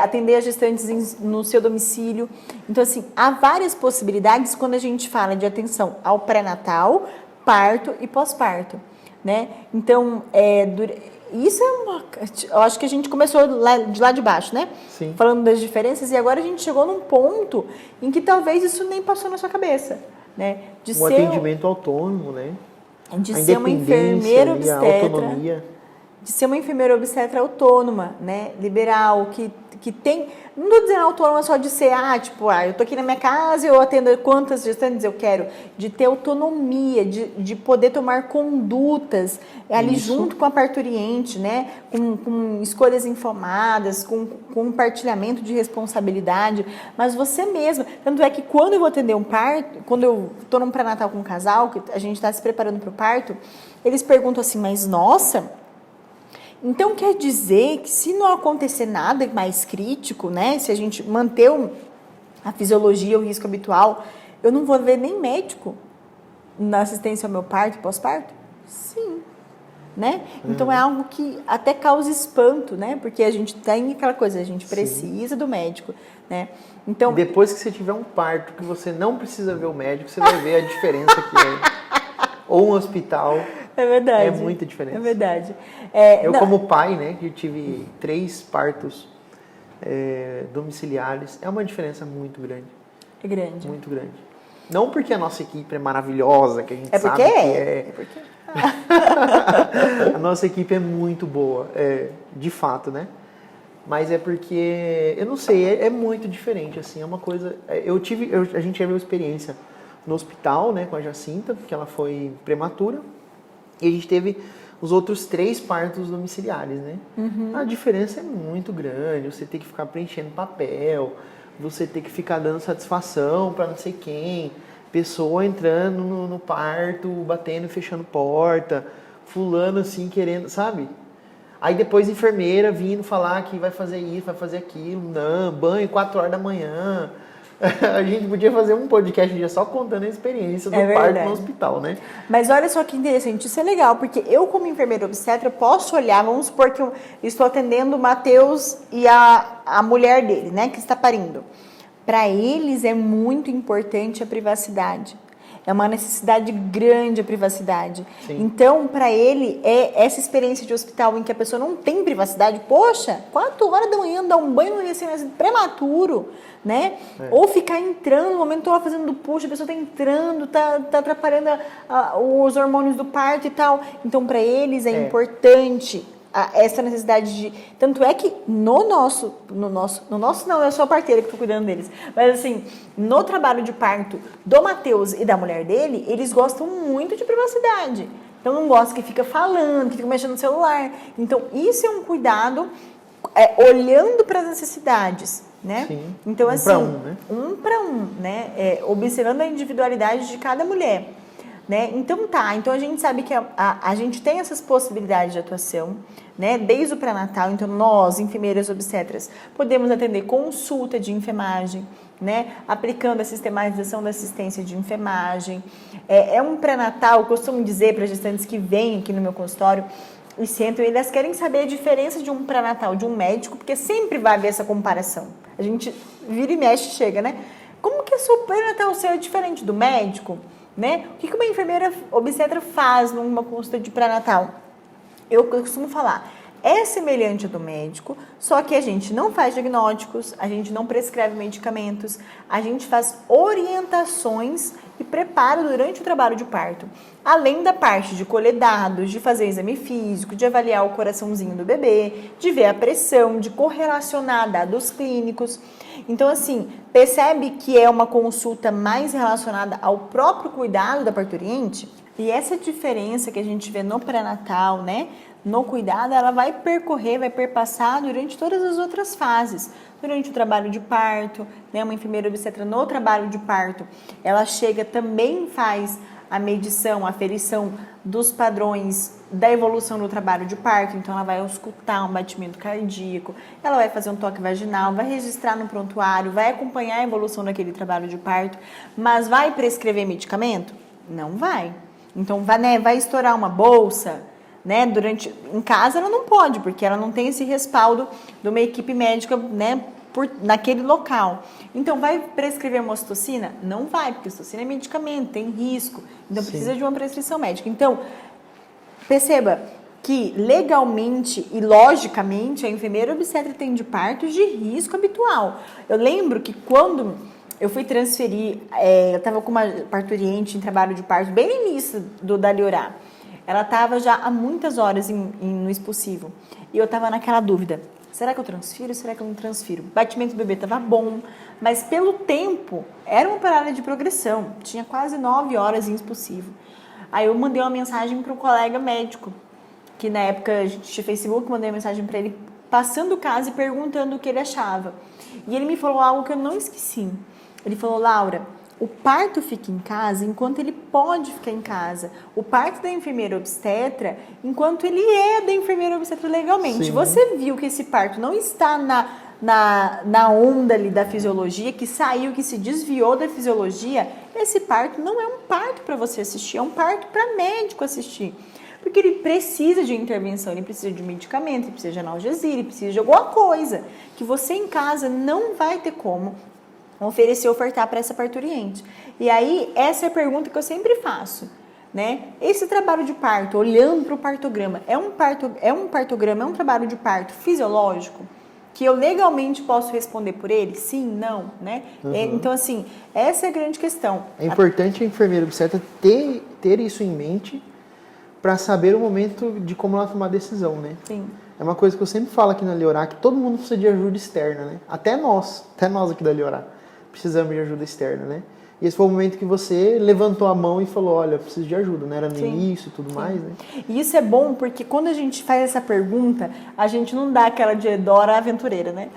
[SPEAKER 1] Atender as gestantes no seu domicílio. Então, assim, há várias possibilidades quando a gente fala de atenção ao pré-natal, parto e pós-parto, né? Então, isso eu acho que a gente começou de lá de baixo, né?
[SPEAKER 2] Sim.
[SPEAKER 1] Falando das diferenças, e agora a gente chegou num ponto em que talvez isso nem passou na sua cabeça, né?
[SPEAKER 2] O atendimento autônomo, né?
[SPEAKER 1] De ser uma enfermeira obstetra,
[SPEAKER 2] a autonomia.
[SPEAKER 1] De ser uma enfermeira obstetra autônoma, né? Liberal, que tem... Não estou dizendo autônoma só de ser, eu tô aqui na minha casa e eu atendo quantas gestantes eu quero. De ter autonomia, de poder tomar condutas ali junto com a parturiente, né? Com escolhas informadas, com compartilhamento de responsabilidade. Mas você mesma. Tanto é que quando eu vou atender um parto, quando eu estou num pré-natal com um casal, que a gente está se preparando para o parto, eles perguntam assim, mas nossa... Então, quer dizer que se não acontecer nada mais crítico, né? Se a gente manter a fisiologia, o risco habitual, eu não vou ver nem médico na assistência ao meu parto e pós-parto? Sim. Né? Então, é algo que até causa espanto, né? Porque a gente tem aquela coisa, a gente precisa do médico, né? Então,
[SPEAKER 2] e depois que você tiver um parto, que você não precisa ver o médico, você vai ver a diferença que é. Ou um hospital...
[SPEAKER 1] É verdade.
[SPEAKER 2] É muita diferença.
[SPEAKER 1] É verdade.
[SPEAKER 2] Como pai, né, que tive 3 partos domiciliares, é uma diferença muito grande.
[SPEAKER 1] É grande.
[SPEAKER 2] Muito grande. Não porque a nossa equipe é maravilhosa, que a gente sabe que
[SPEAKER 1] É porque...
[SPEAKER 2] A nossa equipe é muito boa, de fato, né? Mas é porque, eu não sei, é muito diferente, assim, é uma coisa... A gente teve uma experiência no hospital, né, com a Jacinta, porque ela foi prematura. E a gente teve os outros 3 partos domiciliares, né? A diferença é muito grande, você tem que ficar preenchendo papel, você tem que ficar dando satisfação para não sei quem, pessoa entrando no parto, batendo e fechando porta, fulano assim querendo, sabe? Aí depois enfermeira vindo falar que vai fazer isso, vai fazer aquilo, não, banho 4 horas da manhã... A gente podia fazer um podcast só contando a experiência do parto no hospital, né?
[SPEAKER 1] Mas olha só que interessante, isso é legal, porque eu como enfermeira obstetra posso olhar, vamos supor que eu estou atendendo o Matheus e a mulher dele, né, que está parindo. Para eles é muito importante a privacidade. É uma necessidade grande a privacidade. Sim. Então, para ele, essa experiência de hospital em que a pessoa não tem privacidade, poxa, 4 horas da manhã dar um banho no recém-nascido prematuro, né? Ou ficar entrando, no momento que eu tô lá fazendo push, a pessoa tá entrando, tá atrapalhando os hormônios do parto e tal. Então, para eles é importante essa necessidade de... Tanto é que no nosso não, eu sou a parteira que estou cuidando deles, mas assim, no trabalho de parto do Matheus e da mulher dele, eles gostam muito de privacidade. Então, não gosta que fica falando, que fica mexendo no celular. Então, isso é um cuidado olhando para as necessidades, né?
[SPEAKER 2] Sim.
[SPEAKER 1] Então, assim,
[SPEAKER 2] né?
[SPEAKER 1] um para um, né? Observando a individualidade de cada mulher, né? Então, então a gente sabe que a gente tem essas possibilidades de atuação, né? Desde o pré-natal. Então, nós, enfermeiras obstetras, podemos atender consulta de enfermagem, né? Aplicando a sistematização da assistência de enfermagem. É um pré-natal, eu costumo dizer para gestantes que vêm aqui no meu consultório e sentam, e elas querem saber a diferença de um pré-natal de um médico, porque sempre vai haver essa comparação. A gente vira e mexe, chega, né? Como que o pré-natal seu é diferente do médico? Né? O que uma enfermeira obstetra faz numa consulta de pré-natal? Eu costumo falar, é semelhante ao do médico, só que a gente não faz diagnósticos, a gente não prescreve medicamentos, a gente faz orientações e preparo durante o trabalho de parto. Além da parte de colher dados, de fazer exame físico, de avaliar o coraçãozinho do bebê, de ver a pressão, de correlacionar dados clínicos. Então, assim, percebe que é uma consulta mais relacionada ao próprio cuidado da parturiente? E essa diferença que a gente vê no pré-natal, né, no cuidado, ela vai percorrer, vai perpassar durante todas as outras fases. Durante o trabalho de parto, né, uma enfermeira obstetra no trabalho de parto, ela chega, também faz a medição, a aferição dos padrões da evolução do trabalho de parto. Então, ela vai auscultar um batimento cardíaco, ela vai fazer um toque vaginal, vai registrar no prontuário, vai acompanhar a evolução daquele trabalho de parto, mas vai prescrever medicamento? Não vai. Então, vai estourar uma bolsa, né? Em casa ela não pode, porque ela não tem esse respaldo de uma equipe médica, né, naquele local. Então, vai prescrever uma ocitocina? Não vai, porque ocitocina é medicamento, tem risco. Então,
[SPEAKER 2] Sim.
[SPEAKER 1] precisa de uma prescrição médica. Então, perceba que legalmente e logicamente a enfermeira obstetra tem de partos de risco habitual. Eu lembro que quando eu fui transferir, eu estava com uma parturiente em trabalho de parto, bem no início do Daliorá. Ela estava já há muitas horas no expulsivo. E eu estava naquela dúvida. Será que eu transfiro? Será que eu não transfiro? O batimento do bebê estava bom, mas pelo tempo, era uma parada de progressão. Tinha quase 9 horas em expulsivo. Aí eu mandei uma mensagem para um colega médico, que na época a gente tinha Facebook, mandei uma mensagem para ele, passando o caso e perguntando o que ele achava. E ele me falou algo que eu não esqueci. Ele falou, Laura, o parto fica em casa enquanto ele pode ficar em casa. O parto da enfermeira obstetra, enquanto ele é da enfermeira obstetra legalmente.
[SPEAKER 2] Sim.
[SPEAKER 1] Você viu que esse parto não está na onda ali da fisiologia, que saiu, que se desviou da fisiologia, esse parto não é um parto para você assistir, é um parto para médico assistir. Porque ele precisa de intervenção, ele precisa de medicamento, ele precisa de analgesia, ele precisa de alguma coisa que você em casa não vai ter como ofertar para essa parturiente. E aí, essa é a pergunta que eu sempre faço, né? Esse trabalho de parto, olhando para o partograma, é um partograma, é um trabalho de parto fisiológico? Que eu legalmente posso responder por ele? Sim, não, né?
[SPEAKER 2] Uhum.
[SPEAKER 1] Então, assim, essa é a grande questão.
[SPEAKER 2] É importante a enfermeira obstetra ter isso em mente para saber o momento de como ela tomar a decisão, né?
[SPEAKER 1] Sim.
[SPEAKER 2] É uma coisa que eu sempre falo aqui na Liorá, que todo mundo precisa de ajuda externa, né? Até nós aqui da Liorá precisamos de ajuda externa, né? E esse foi o momento que você levantou a mão e falou, olha, eu preciso de ajuda, né? Era no início e tudo mais, né?
[SPEAKER 1] E isso é bom porque quando a gente faz essa pergunta, a gente não dá aquela de Dora Aventureira, né?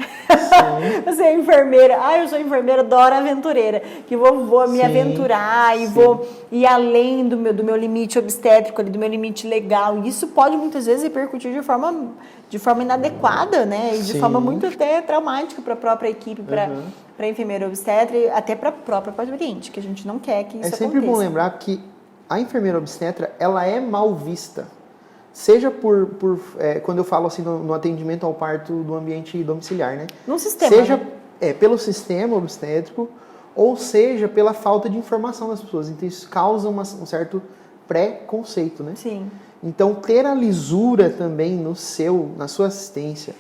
[SPEAKER 1] Você é enfermeira, eu sou enfermeira Dora Aventureira, que vou me aventurar e vou ir além do meu limite obstétrico, do meu limite legal. E isso pode muitas vezes repercutir de forma inadequada, né? E de forma muito até traumática para a própria equipe, para a enfermeira obstetra e até para a própria parturiente, que a gente não quer que isso aconteça.
[SPEAKER 2] É sempre bom lembrar que a enfermeira obstetra, ela é mal vista. Seja quando eu falo assim no atendimento ao parto do ambiente domiciliar, né?
[SPEAKER 1] No sistema,
[SPEAKER 2] seja
[SPEAKER 1] né?
[SPEAKER 2] Pelo sistema obstétrico, ou seja pela falta de informação das pessoas. Então isso causa um certo preconceito, né?
[SPEAKER 1] Sim.
[SPEAKER 2] Então ter a lisura também na sua assistência,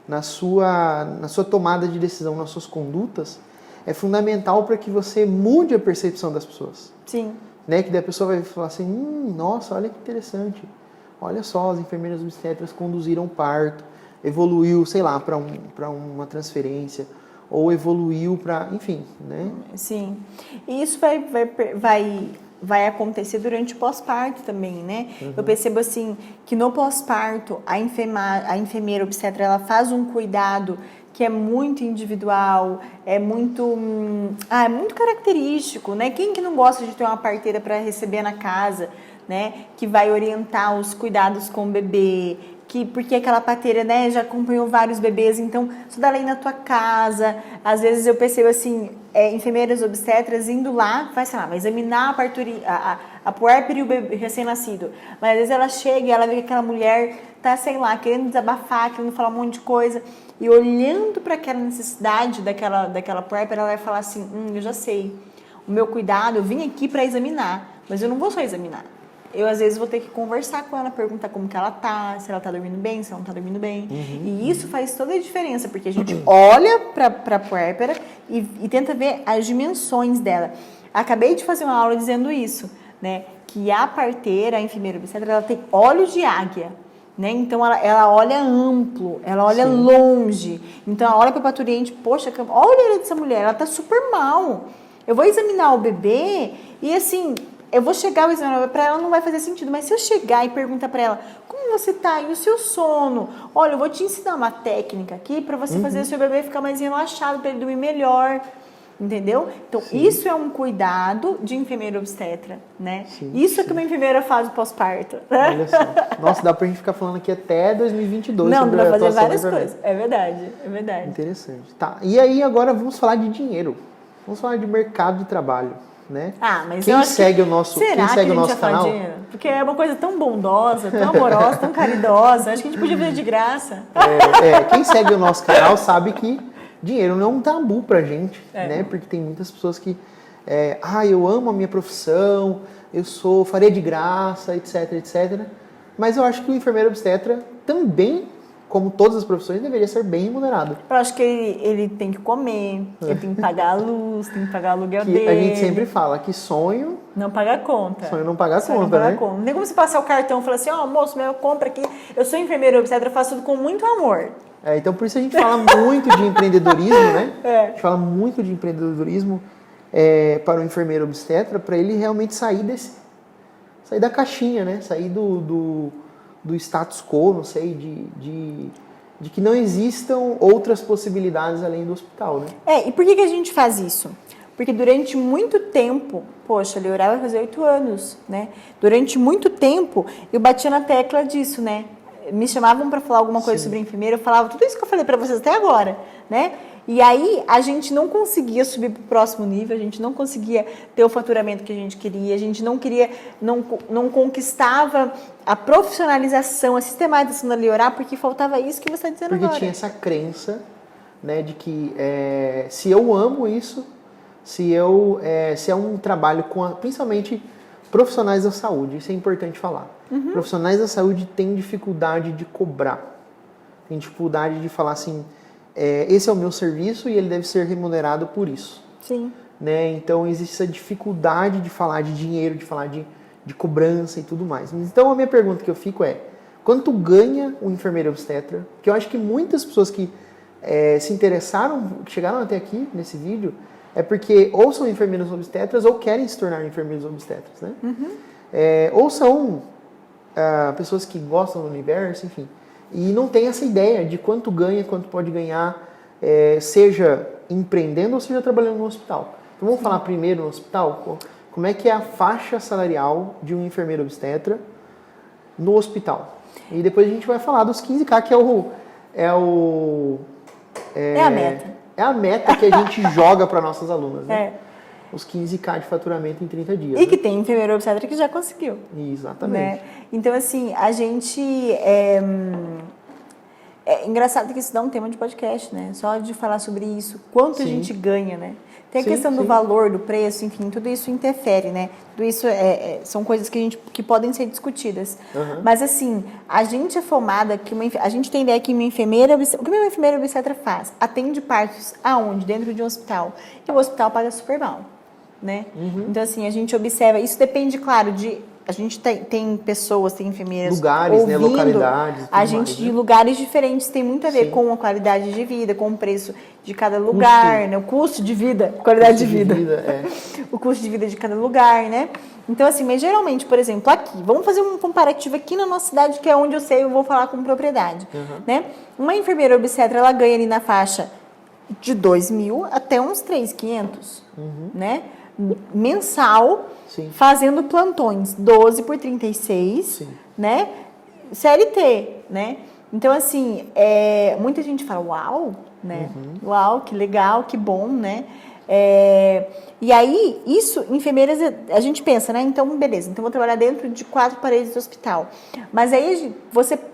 [SPEAKER 2] na sua tomada de decisão, nas suas condutas, é fundamental para que você mude a percepção das pessoas.
[SPEAKER 1] Sim.
[SPEAKER 2] Né? Que daí a pessoa vai falar assim, nossa, olha que interessante. olha só, as enfermeiras obstetras conduziram o parto, evoluiu, sei lá, para uma transferência, ou evoluiu para, enfim, né?
[SPEAKER 1] Sim. E isso vai acontecer durante o pós-parto também, né? Eu percebo assim que no pós-parto a enfermeira obstetra ela faz um cuidado que é muito individual, é muito característico, né? Quem que não gosta de ter uma parteira para receber na casa, né? Que vai orientar os cuidados com o bebê, porque aquela parteira, né, já acompanhou vários bebês, então só dá aí na tua casa. Às vezes eu percebo assim, enfermeiras obstetras indo lá, vai examinar a puérpera e o bebê recém-nascido. Mas às vezes ela chega e ela vê que aquela mulher tá, sei lá, querendo desabafar, querendo falar um monte de coisa, e olhando para aquela necessidade daquela puérpera, ela vai falar assim, eu já sei, o meu cuidado, eu vim aqui para examinar, mas eu não vou só examinar. Eu, às vezes, vou ter que conversar com ela, perguntar como que ela tá, se ela tá dormindo bem, se ela não tá dormindo bem. E isso faz toda a diferença, porque a gente olha pra puérpera e tenta ver as dimensões dela. Acabei de fazer uma aula dizendo isso, né? Que a parteira, a enfermeira obstetra, ela tem olhos de águia, né? Então, ela olha amplo, ela olha longe. Então, ela olha pra parturiente, poxa, olha dessa mulher, ela tá super mal. Eu vou examinar o bebê e, assim... Eu vou chegar, o exame para ela não vai fazer sentido, mas se eu chegar e perguntar para ela, como você tá? E o seu sono? Olha, eu vou te ensinar uma técnica aqui para você fazer o seu bebê ficar mais relaxado, para ele dormir melhor, entendeu? Então, isso é um cuidado de enfermeira obstetra, né? Isso é que uma enfermeira faz no pós-parto.
[SPEAKER 2] Olha só. Nossa, dá pra gente ficar falando aqui até 2022.
[SPEAKER 1] Não,
[SPEAKER 2] sobre
[SPEAKER 1] dá
[SPEAKER 2] a
[SPEAKER 1] pra fazer
[SPEAKER 2] atuação
[SPEAKER 1] várias
[SPEAKER 2] da enfermeira.
[SPEAKER 1] coisas. É verdade, é verdade.
[SPEAKER 2] Interessante. Tá, e aí agora vamos falar de dinheiro. Vamos falar de mercado de trabalho. Né?
[SPEAKER 1] Mas
[SPEAKER 2] quem segue o nosso,
[SPEAKER 1] será
[SPEAKER 2] quem segue
[SPEAKER 1] que
[SPEAKER 2] o nosso canal?
[SPEAKER 1] Porque é uma coisa tão bondosa, tão amorosa, tão caridosa. Acho que a gente podia fazer de graça.
[SPEAKER 2] Quem segue o nosso canal sabe que dinheiro não é um tabu pra gente, né? Porque tem muitas pessoas que eu amo a minha profissão, faria de graça, etc, etc. Mas eu acho que o enfermeiro obstetra também, como todas as profissões, deveria ser bem remunerado.
[SPEAKER 1] Eu acho que ele tem que comer, ele tem que pagar a luz, tem que pagar o aluguel dele.
[SPEAKER 2] A gente sempre fala que sonho...
[SPEAKER 1] Não paga conta.
[SPEAKER 2] Sonho não paga
[SPEAKER 1] sonho
[SPEAKER 2] conta,
[SPEAKER 1] não paga
[SPEAKER 2] né?
[SPEAKER 1] Conta. Não tem como você passar o cartão e falar assim, moço, minha compra aqui, eu sou enfermeira obstetra, eu faço tudo com muito amor.
[SPEAKER 2] Então por isso a gente fala muito de empreendedorismo, né?
[SPEAKER 1] A
[SPEAKER 2] gente fala muito de empreendedorismo para o enfermeiro obstetra, para ele realmente sair da caixinha, né? Sair do status quo, não sei, de que não existam outras possibilidades além do hospital, né?
[SPEAKER 1] E por que a gente faz isso? Porque durante muito tempo, poxa, a Leoral vai fazer 8 anos, né? Durante muito tempo, eu batia na tecla disso, né? Me chamavam para falar alguma coisa sobre enfermeira, eu falava tudo isso que eu falei para vocês até agora, né? E aí a gente não conseguia subir para o próximo nível, a gente não conseguia ter o faturamento que a gente queria, a gente não conquistava a profissionalização, a sistematização da Leoral, porque faltava isso que você está dizendo agora.
[SPEAKER 2] Porque tinha essa crença, né, de que se eu amo isso, se é um trabalho principalmente profissionais da saúde, isso é importante falar. Profissionais da saúde têm dificuldade de cobrar, têm dificuldade de falar assim, esse é o meu serviço e ele deve ser remunerado por isso.
[SPEAKER 1] Sim.
[SPEAKER 2] Né? Então existe essa dificuldade de falar de dinheiro, de falar de cobrança e tudo mais. Então a minha pergunta que eu fico quanto ganha um enfermeiro obstetra? Porque eu acho que muitas pessoas que se interessaram, que chegaram até aqui nesse vídeo, porque ou são enfermeiros obstetras ou querem se tornar enfermeiros obstetras, né? Ou são pessoas que gostam do universo, enfim, e não tem essa ideia de quanto ganha, quanto pode ganhar, seja empreendendo ou seja trabalhando no hospital. Então vamos falar primeiro no hospital, como é que é a faixa salarial de um enfermeiro obstetra no hospital. E depois a gente vai falar dos 15K, que é
[SPEAKER 1] a meta.
[SPEAKER 2] É a meta que a gente joga para nossas alunas, né? Os 15K de faturamento em 30 dias.
[SPEAKER 1] E que tem enfermeiro obstetra que já conseguiu.
[SPEAKER 2] Exatamente.
[SPEAKER 1] Né? Então, assim, a gente... É engraçado que isso dá um tema de podcast, né? Só de falar sobre isso, quanto a gente ganha, né? Tem a questão do valor, do preço, enfim, tudo isso interfere, né? Tudo isso são coisas que podem ser discutidas. Mas, assim, a gente é formada, a gente tem ideia que uma enfermeira... O que uma enfermeira obstetra faz? Atende partos aonde? Dentro de um hospital. E o hospital paga super mal, né? Então, assim, a gente observa... Isso depende, claro, de a gente tem pessoas, tem enfermeiras
[SPEAKER 2] lugares,
[SPEAKER 1] ouvindo,
[SPEAKER 2] né, localidades, tudo
[SPEAKER 1] a gente
[SPEAKER 2] mais,
[SPEAKER 1] de
[SPEAKER 2] né?
[SPEAKER 1] lugares diferentes, tem muito a ver
[SPEAKER 2] Sim.
[SPEAKER 1] com a qualidade de vida, com o preço de cada lugar, né, o custo de vida, qualidade de vida. O custo de vida de cada lugar, né? Então, assim, mas geralmente, por exemplo, aqui, vamos fazer um comparativo aqui na nossa cidade, que é onde eu sei, eu vou falar com propriedade, né? Uma enfermeira obstetra, ela ganha ali na faixa de 2.000 até uns 3.500, né? Mensal,
[SPEAKER 2] Sim.
[SPEAKER 1] fazendo plantões, 12 por 36,
[SPEAKER 2] Sim.
[SPEAKER 1] né? CLT, né? Então, assim, muita gente fala, uau, né? Uau, que legal, que bom, né? E aí, isso, enfermeiras, a gente pensa, né? Então, beleza, então vou trabalhar dentro de 4 paredes do hospital. Mas aí,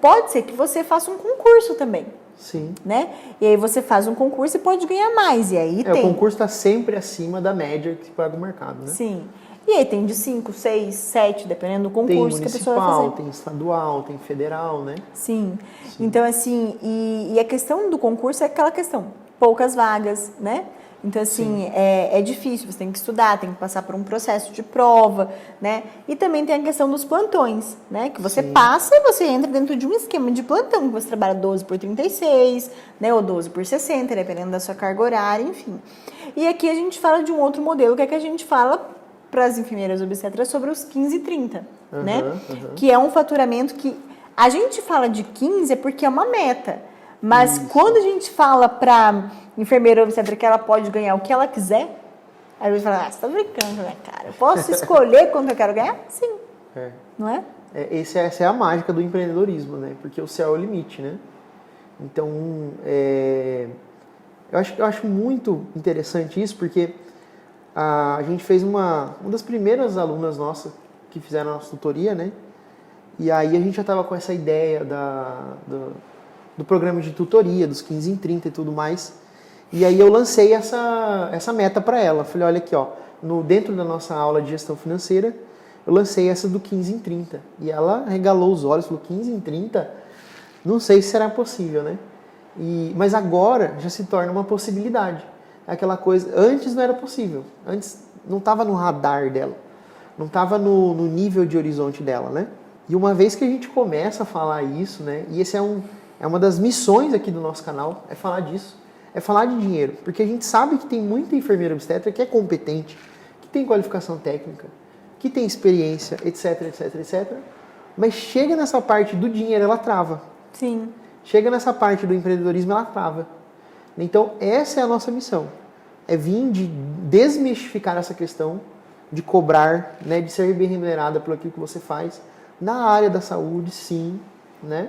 [SPEAKER 1] pode ser que você faça um concurso também.
[SPEAKER 2] Sim.
[SPEAKER 1] Né? E aí você faz um concurso e pode ganhar mais. E aí
[SPEAKER 2] O concurso está sempre acima da média que se paga do mercado, né?
[SPEAKER 1] Sim. E aí tem de 5, 6, 7, dependendo do
[SPEAKER 2] Tem
[SPEAKER 1] concurso que a pessoa vai fazer.
[SPEAKER 2] municipal, tem estadual, tem federal, né?
[SPEAKER 1] Sim. Então, assim, e a questão do concurso é aquela questão, poucas vagas, né? Então, assim, é difícil, você tem que estudar, tem que passar por um processo de prova, né? E também tem a questão dos plantões, né? Que você passa e você entra dentro de um esquema de plantão, que você trabalha 12 por 36, né? Ou 12 por 60, dependendo da sua carga horária, enfim. E aqui a gente fala de um outro modelo, que é que a gente fala para as enfermeiras obstetras sobre os 15 e 30, né? Que é um faturamento que a gente fala de 15 é porque é uma meta. Mas quando a gente fala para enfermeira obstetra que ela pode ganhar o que ela quiser, aí você fala, você tá brincando, né, cara? Eu posso escolher quanto eu quero ganhar? Sim. Não é?
[SPEAKER 2] Essa é a mágica do empreendedorismo, né? Porque o céu é o limite, né? Então, eu acho muito interessante isso, porque a gente fez uma das primeiras alunas nossas que fizeram a nossa tutoria, né? E aí a gente já estava com essa ideia do programa de tutoria, dos 15 em 30 e tudo mais. E aí eu lancei essa meta para ela. Falei, olha aqui, ó, dentro da nossa aula de gestão financeira, eu lancei essa do 15 em 30. E ela regalou os olhos, falou, 15 em 30? Não sei se será possível, né? Mas agora já se torna uma possibilidade. Aquela coisa, antes não era possível. Antes não estava no radar dela. Não estava no nível de horizonte dela, né? E uma vez que a gente começa a falar isso, né? E esse é uma das missões aqui do nosso canal, é falar disso. É falar de dinheiro. Porque a gente sabe que tem muita enfermeira obstetra que é competente, que tem qualificação técnica, que tem experiência, etc, etc, etc. Mas chega nessa parte do dinheiro, ela trava.
[SPEAKER 1] Sim.
[SPEAKER 2] Chega nessa parte do empreendedorismo, ela trava. Então, essa é a nossa missão. É vir de desmistificar essa questão de cobrar, né, de ser bem remunerada por aquilo que você faz. Na área da saúde, sim, né?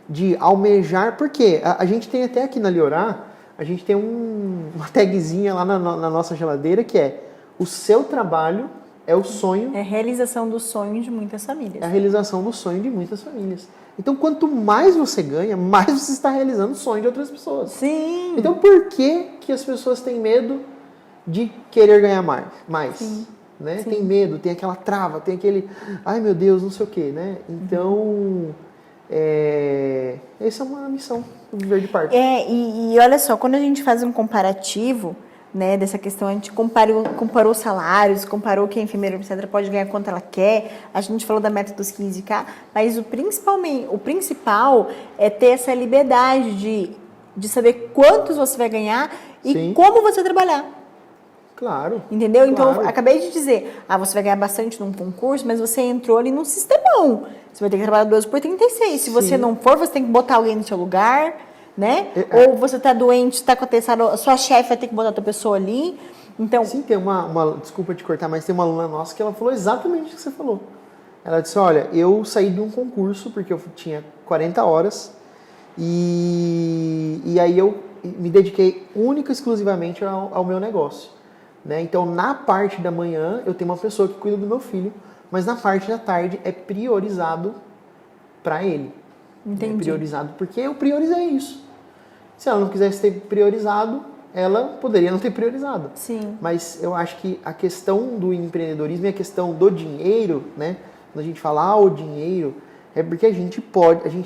[SPEAKER 2] De almejar, porque a gente tem até aqui na Liorá, a gente tem uma tagzinha lá na nossa geladeira que é: o seu trabalho é o sonho.
[SPEAKER 1] É a realização do sonho de muitas famílias.
[SPEAKER 2] É a realização do sonho de muitas famílias. Então, quanto mais você ganha, mais você está realizando o sonho de outras pessoas.
[SPEAKER 1] Sim.
[SPEAKER 2] Então, por que as pessoas têm medo de querer ganhar mais?
[SPEAKER 1] Sim.
[SPEAKER 2] Né?
[SPEAKER 1] Sim.
[SPEAKER 2] Tem medo, tem aquela trava, tem aquele, ai meu Deus, não sei o quê, né? Então, essa é uma missão do Viver de Parto.
[SPEAKER 1] E olha só, quando a gente faz um comparativo, né, dessa questão, a gente comparou salários, comparou que a enfermeira obstetra pode ganhar quanto ela quer, a gente falou da meta dos 15K, mas o principal é ter essa liberdade de saber quantos você vai ganhar e
[SPEAKER 2] Sim.
[SPEAKER 1] como você vai trabalhar.
[SPEAKER 2] Claro.
[SPEAKER 1] Entendeu? Então,
[SPEAKER 2] claro.
[SPEAKER 1] acabei de dizer, você vai ganhar bastante num concurso, mas você entrou ali num sistemão. Você vai ter que trabalhar 12 por 36. Se você não for, você tem que botar alguém no seu lugar, né? Ou você tá doente, tá com atestado, a sua chefe vai ter que botar outra pessoa ali. Então...
[SPEAKER 2] Sim, tem desculpa te cortar, mas tem uma aluna nossa que ela falou exatamente o que você falou. Ela disse, olha, eu saí de um concurso porque eu tinha 40 horas e aí eu me dediquei única e exclusivamente ao meu negócio. Né? Então, na parte da manhã, eu tenho uma pessoa que cuida do meu filho, mas na parte da tarde é priorizado para ele.
[SPEAKER 1] Entendi.
[SPEAKER 2] É priorizado porque eu priorizei isso. Se ela não quisesse ter priorizado, ela poderia não ter priorizado.
[SPEAKER 1] Sim.
[SPEAKER 2] Mas eu acho que a questão do empreendedorismo e a questão do dinheiro, né? Quando a gente fala o dinheiro, é porque a gente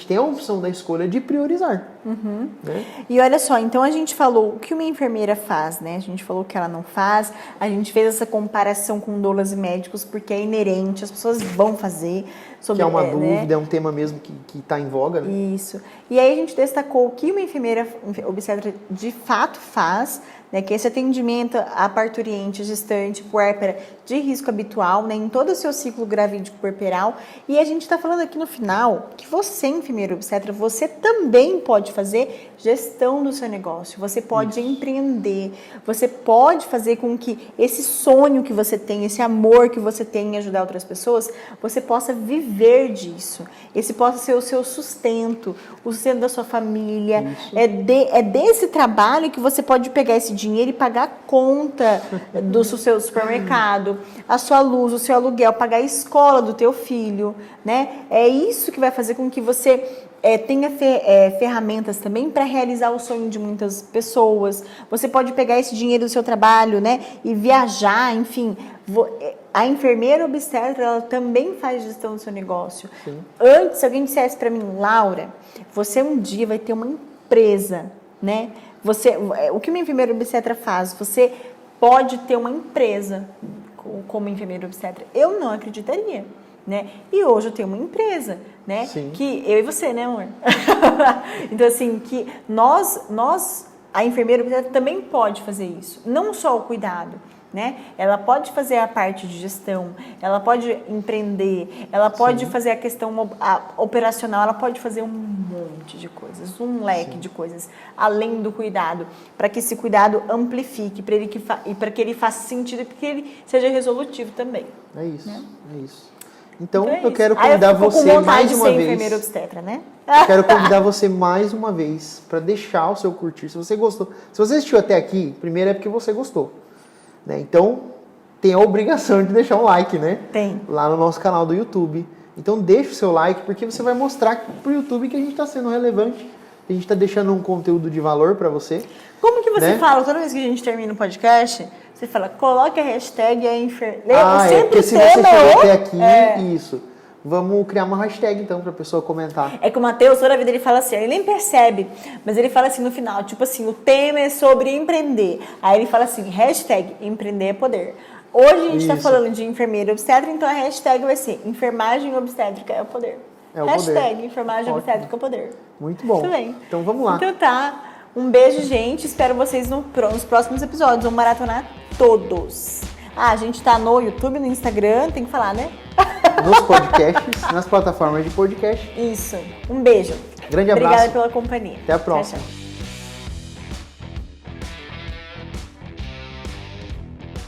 [SPEAKER 2] tem a opção da escolha de priorizar. Né?
[SPEAKER 1] E olha só, então a gente falou o que uma enfermeira faz, né? A gente falou o que ela não faz, a gente fez essa comparação com doulas e médicos porque é inerente, as pessoas vão fazer.
[SPEAKER 2] Que é uma dúvida, é um tema mesmo que está em voga, né?
[SPEAKER 1] Isso. E aí a gente destacou o que uma enfermeira obstetra de fato faz, né, que é esse atendimento à parturiente, gestante, puérpera de risco habitual, né, em todo o seu ciclo gravídico puerperal. E a gente está falando aqui no final que você, enfermeira obstetra, você também pode fazer gestão do seu negócio, você pode empreender, você pode fazer com que esse sonho que você tem, esse amor que você tem em ajudar outras pessoas, você possa viver disso. Esse possa ser o seu sustento, o sustento da sua família. É desse trabalho que você pode pegar esse dinheiro e pagar a conta do seu supermercado, a sua luz, o seu aluguel, pagar a escola do teu filho, né? É isso que vai fazer com que você tenha ferramentas também para realizar o sonho de muitas pessoas. Você pode pegar esse dinheiro do seu trabalho, né, e viajar, enfim. A enfermeira obstetra, ela também faz gestão do seu negócio.
[SPEAKER 2] Sim.
[SPEAKER 1] Antes, se alguém dissesse para mim, Laura, você um dia vai ter uma empresa, né? O que uma enfermeira obstetra faz? Você pode ter uma empresa como enfermeira obstetra. Eu não acreditaria. Né? E hoje eu tenho uma empresa, né?
[SPEAKER 2] Sim.
[SPEAKER 1] Que eu e você, né, amor? Então, assim, que a enfermeira obstetra também pode fazer isso. Não só o cuidado, né? Ela pode fazer a parte de gestão, ela pode empreender, ela pode fazer a questão operacional, ela pode fazer um monte de coisas, um leque de coisas, além do cuidado, para que esse cuidado amplifique, para que ele faça sentido e para que ele seja resolutivo também.
[SPEAKER 2] É isso,
[SPEAKER 1] né?
[SPEAKER 2] É isso. Então, eu quero convidar você mais uma vez.
[SPEAKER 1] Enfermeira obstetra, né?
[SPEAKER 2] Quero convidar você mais uma vez para deixar o seu curtir. Se você gostou, se você assistiu até aqui, primeiro é porque você gostou, né? Então, tem a obrigação de deixar um like, né?
[SPEAKER 1] Tem.
[SPEAKER 2] Lá no nosso canal do YouTube. Então, deixa o seu like, porque você vai mostrar pro YouTube que a gente está sendo relevante, que a gente está deixando um conteúdo de valor para você.
[SPEAKER 1] Como que você
[SPEAKER 2] né?
[SPEAKER 1] fala, toda vez que a gente termina o podcast, você fala, coloque a hashtag a enfermeira.
[SPEAKER 2] Porque se você chegou até aqui, isso. Vamos criar uma hashtag, então, pra pessoa comentar.
[SPEAKER 1] É que o Matheus, toda a vida, ele fala assim, ele nem percebe, mas ele fala assim no final, tipo assim, o tema é sobre empreender. Aí ele fala assim, hashtag empreender é poder. Hoje a gente está falando de enfermeira obstetra, então a hashtag vai ser enfermagem obstétrica é o poder.
[SPEAKER 2] É o
[SPEAKER 1] hashtag
[SPEAKER 2] poder.
[SPEAKER 1] enfermagem obstétrica é o poder.
[SPEAKER 2] Muito bom.
[SPEAKER 1] Muito bem.
[SPEAKER 2] Então vamos lá.
[SPEAKER 1] Então tá. Um beijo, gente. Espero vocês nos próximos episódios. Vamos maratonar todos. A gente tá no YouTube, no Instagram, tem que falar, né?
[SPEAKER 2] Nos podcasts, nas plataformas de podcast.
[SPEAKER 1] Isso. Um beijo.
[SPEAKER 2] Grande abraço.
[SPEAKER 1] Obrigada pela companhia.
[SPEAKER 2] Até a próxima.
[SPEAKER 1] Tchau, tchau.